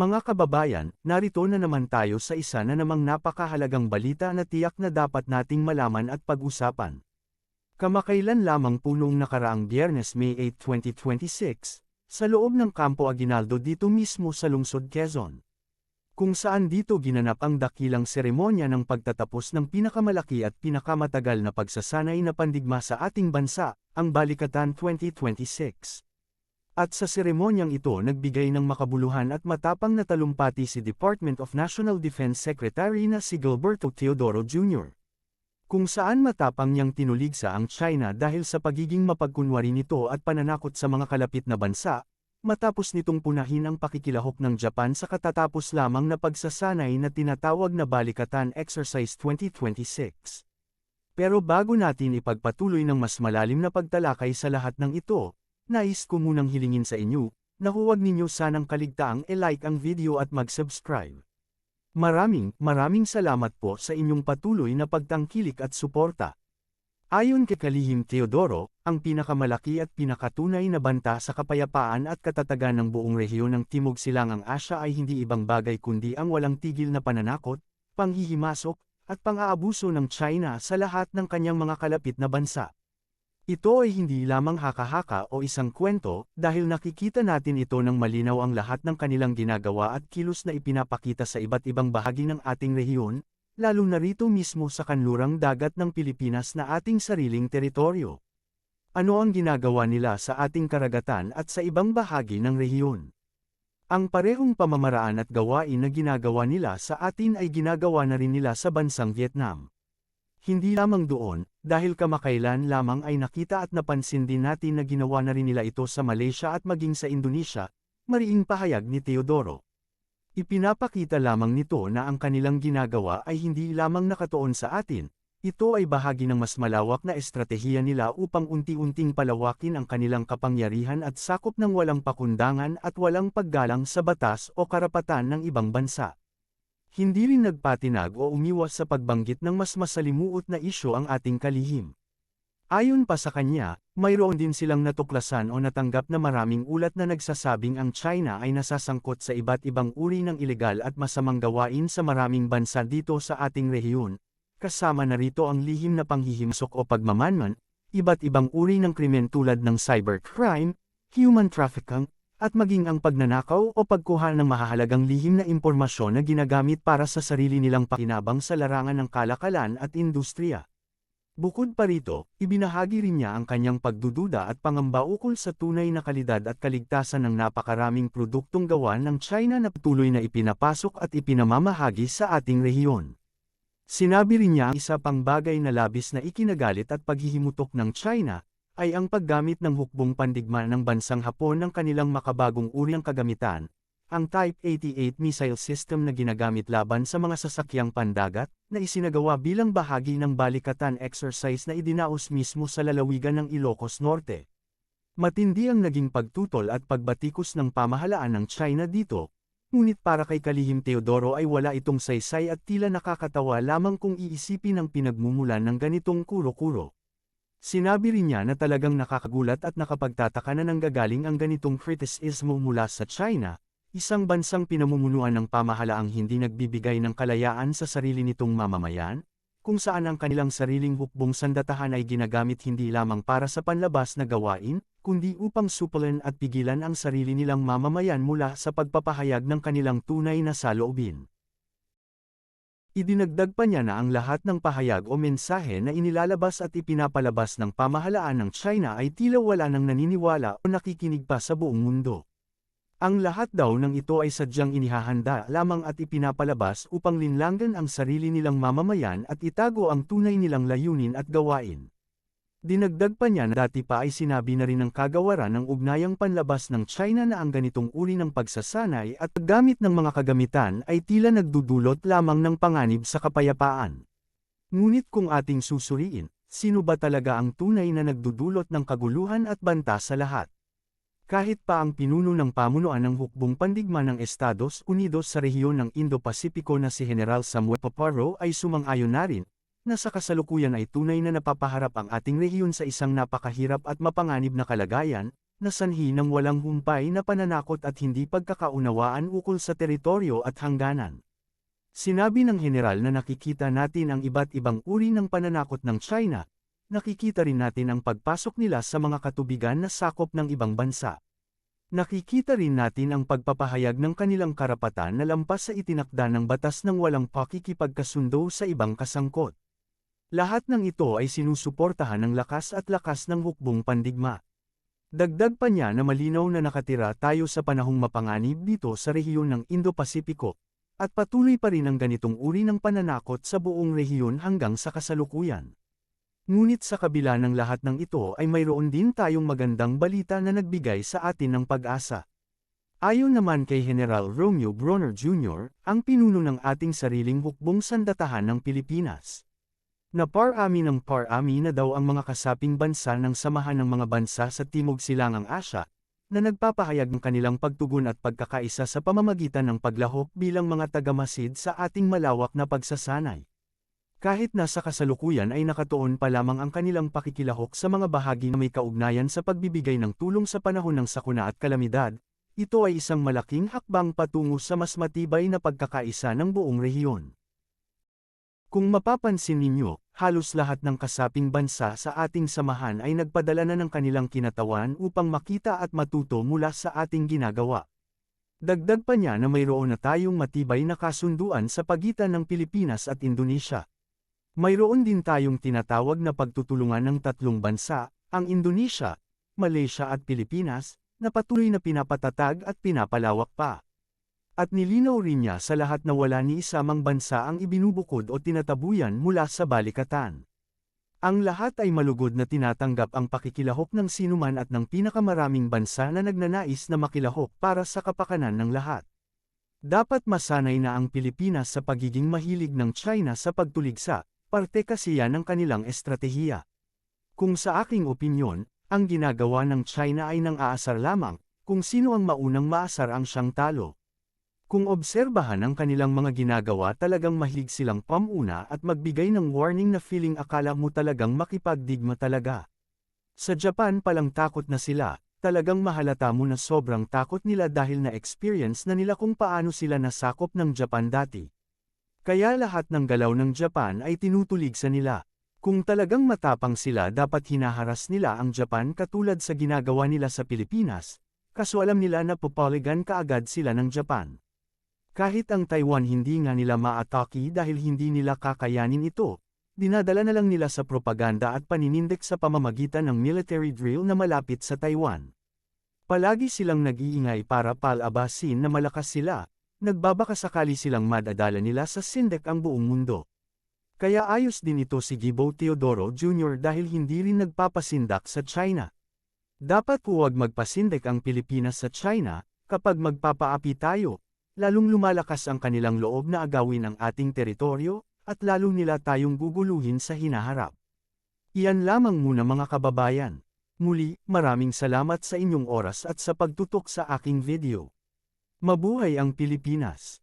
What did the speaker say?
Mga kababayan, narito na naman tayo sa isa na namang napakahalagang balita na tiyak na dapat nating malaman at pag-usapan. Kamakailan lamang po noong nakaraang Biyernes May 8, 2026, sa loob ng Campo Aguinaldo dito mismo sa lungsod Quezon, kung saan dito ginanap ang dakilang seremonya ng pagtatapos ng pinakamalaki at pinakamatagal na pagsasanay na pandigma sa ating bansa, ang Balikatan 2026. At sa seremonyang ito nagbigay ng makabuluhan at matapang na talumpati si Department of National Defense Secretary na si Gilberto Teodoro Jr. Kung saan matapang niyang tinuligsa ang China dahil sa pagiging mapagkunwari nito at pananakot sa mga kalapit na bansa, matapos nitong punahin ang pakikilahok ng Japan sa katatapos lamang na pagsasanay na tinatawag na Balikatan Exercise 2026. Pero bago natin ipagpatuloy ng mas malalim na pagtalakay sa lahat ng ito, nais ko munang hilingin sa inyo, na huwag ninyo sanang kaligtaang i-like ang video at mag-subscribe. Maraming salamat po sa inyong patuloy na pagtangkilik at suporta. Ayon kay Kalihim Teodoro, ang pinakamalaki at pinakatunay na banta sa kapayapaan at katatagan ng buong rehiyon ng Timog Silangang Asya ay hindi ibang bagay kundi ang walang tigil na pananakot, panghihimasok, at pang-aabuso ng China sa lahat ng kanyang mga kalapit na bansa. Ito ay hindi lamang haka-haka o isang kwento, dahil nakikita natin ito ng malinaw ang lahat ng kanilang ginagawa at kilos na ipinapakita sa iba't ibang bahagi ng ating rehiyon, lalo na rito mismo sa kanlurang dagat ng Pilipinas na ating sariling teritoryo. Ano ang ginagawa nila sa ating karagatan at sa ibang bahagi ng rehiyon? Ang parehong pamamaraan at gawain na ginagawa nila sa atin ay ginagawa na rin nila sa bansang Vietnam. Hindi lamang doon, dahil kamakailan lamang ay nakita at napansin din natin na ginawa na rin nila ito sa Malaysia at maging sa Indonesia, mariing pahayag ni Teodoro. Ipinapakita lamang nito na ang kanilang ginagawa ay hindi lamang nakatuon sa atin, ito ay bahagi ng mas malawak na estratehiya nila upang unti-unting palawakin ang kanilang kapangyarihan at sakop ng walang pakundangan at walang paggalang sa batas o karapatan ng ibang bansa. Hindi rin nagpatinag o umiwas sa pagbanggit ng mas masalimuot na isyu ang ating kalihim. Ayon pa sa kanya, mayroon din silang natuklasan o natanggap na maraming ulat na nagsasabing ang China ay nasasangkot sa iba't ibang uri ng ilegal at masamang gawain sa maraming bansa dito sa ating rehiyon, kasama na rito ang lihim na panghihimsok o pagmamanman, iba't ibang uri ng krimen tulad ng cybercrime, human trafficking, at maging ang pagnanakaw o pagkuha ng mahahalagang lihim na impormasyon na ginagamit para sa sarili nilang pakinabang sa larangan ng kalakalan at industriya. Bukod pa rito, ibinahagi rin niya ang kanyang pagdududa at pangamba ukol sa tunay na kalidad at kaligtasan ng napakaraming produktong gawa ng China na patuloy na ipinapasok at ipinamamahagi sa ating rehiyon. Sinabi rin niya ang isa pang bagay na labis na ikinagalit at paghihimutok ng China, ay ang paggamit ng hukbong pandigma ng bansang Hapon ng kanilang makabagong uri ng kagamitan, ang Type 88 missile system na ginagamit laban sa mga sasakyang pandagat, na isinagawa bilang bahagi ng Balikatan Exercise na idinaos mismo sa lalawigan ng Ilocos Norte. Matindi ang naging pagtutol at pagbatikos ng pamahalaan ng China dito, ngunit para kay Kalihim Teodoro ay wala itong saysay at tila nakakatawa lamang kung iisipin ang pinagmumulan ng ganitong kuro-kuro. Sinabi rin niya na talagang nakakagulat at nakapagtataka na nanggagaling ang ganitong kritisismo mula sa China, isang bansang pinamumunuan ng pamahalaang hindi nagbibigay ng kalayaan sa sarili nitong mamamayan, kung saan ang kanilang sariling hukbong sandatahan ay ginagamit hindi lamang para sa panlabas na gawain, kundi upang supulan at pigilan ang sarili nilang mamamayan mula sa pagpapahayag ng kanilang tunay na saloobin. Idinagdag pa niya na ang lahat ng pahayag o mensahe na inilalabas at ipinapalabas ng pamahalaan ng China ay tila wala nang naniniwala o nakikinig pa sa buong mundo. Ang lahat daw ng ito ay sadyang inihahanda lamang at ipinapalabas upang linlangan ang sarili nilang mamamayan at itago ang tunay nilang layunin at gawain. Dinagdag pa niya na dati pa ay sinabi na rin ng kagawaran ng ugnayang panlabas ng China na ang ganitong uri ng pagsasanay at paggamit ng mga kagamitan ay tila nagdudulot lamang ng panganib sa kapayapaan. Ngunit kung ating susuriin, sino ba talaga ang tunay na nagdudulot ng kaguluhan at banta sa lahat? Kahit pa ang pinuno ng pamunuan ng hukbong pandigma ng Estados Unidos sa rehiyon ng Indo-Pasipiko na si General Samuel Paparo ay sumang-ayon na rin, na sa kasalukuyan ay tunay na napapaharap ang ating rehiyon sa isang napakahirap at mapanganib na kalagayan, na sanhi ng walang humpay na pananakot at hindi pagkakaunawaan ukol sa teritoryo at hangganan. Sinabi ng general na nakikita natin ang iba't ibang uri ng pananakot ng China, nakikita rin natin ang pagpasok nila sa mga katubigan na sakop ng ibang bansa. Nakikita rin natin ang pagpapahayag ng kanilang karapatan na lampas sa itinakda ng batas ng walang pakikipagkasundo sa ibang kasangkot. Lahat ng ito ay sinusuportahan ng lakas ng hukbong pandigma. Dagdag pa niya na malinaw na nakatira tayo sa panahong mapanganib dito sa rehiyon ng Indo-Pasipiko, at patuloy pa rin ang ganitong uri ng pananakot sa buong rehiyon hanggang sa kasalukuyan. Ngunit sa kabila ng lahat ng ito ay mayroon din tayong magandang balita na nagbigay sa atin ng pag-asa. Ayon naman kay General Romeo Bronner Jr., ang pinuno ng ating sariling hukbong sandatahan ng Pilipinas. Naparami ng parami na daw ang mga kasaping bansa ng Samahan ng mga Bansa sa Timog Silangang Asya, na nagpapahayag ng kanilang pagtugon at pagkakaisa sa pamamagitan ng paglahok bilang mga tagamasid sa ating malawak na pagsasanay. Kahit na sa kasalukuyan ay nakatuon pa lamang ang kanilang pakikilahok sa mga bahagi na may kaugnayan sa pagbibigay ng tulong sa panahon ng sakuna at kalamidad, ito ay isang malaking hakbang patungo sa mas matibay na pagkakaisa ng buong rehiyon. Kung mapapansin ninyo, halos lahat ng kasaping bansa sa ating samahan ay nagpadala na ng kanilang kinatawan upang makita at matuto mula sa ating ginagawa. Dagdag pa niya na mayroon na tayong matibay na kasunduan sa pagitan ng Pilipinas at Indonesia. Mayroon din tayong tinatawag na pagtutulungan ng tatlong bansa, ang Indonesia, Malaysia at Pilipinas, na patuloy na pinapatatag at pinapalawak pa. At nilinaw rin niya sa lahat na wala ni isamang bansa ang ibinubukod o tinatabuyan mula sa balikatan. Ang lahat ay malugod na tinatanggap ang pakikilahok ng sinuman at ng pinakamaraming bansa na nagnanais na makilahok para sa kapakanan ng lahat. Dapat masanay na ang Pilipinas sa pagiging mahilig ng China sa pagtuligsa, parte kasi yan ng kanilang estratehiya. Kung sa aking opinyon, ang ginagawa ng China ay nang aasar lamang, kung sino ang maunang maasar ang siyang talo. Kung obserbahan ang kanilang mga ginagawa talagang mahilig silang pamuna at magbigay ng warning na feeling akala mo talagang makipagdigma talaga. Sa Japan palang takot na sila, talagang mahalata mo na sobrang takot nila dahil na-experience na nila kung paano sila nasakop ng Japan dati. Kaya lahat ng galaw ng Japan ay tinutulig sa nila. Kung talagang matapang sila dapat hinaharas nila ang Japan katulad sa ginagawa nila sa Pilipinas, kaso alam nila na popoligan kaagad sila ng Japan. Kahit ang Taiwan hindi nga nila maatake dahil hindi nila kakayanin ito, dinadala na lang nila sa propaganda at paninindik sa pamamagitan ng military drill na malapit sa Taiwan. Palagi silang nag-iingay para palabasin na malakas sila. Nagbabaka sakali silang madadala nila sa sindak ang buong mundo. Kaya ayos din ito si Gibo Teodoro Jr. dahil hindi rin nagpapasindak sa China. Dapat huwag magpasindak ang Pilipinas sa China, kapag magpapaapi tayo, lalong lumalakas ang kanilang loob na agawin ang ating teritoryo, at lalo nila tayong guguluhin sa hinaharap. Iyan lamang muna mga kababayan. Muli, maraming salamat sa inyong oras at sa pagtutok sa aking video. Mabuhay ang Pilipinas!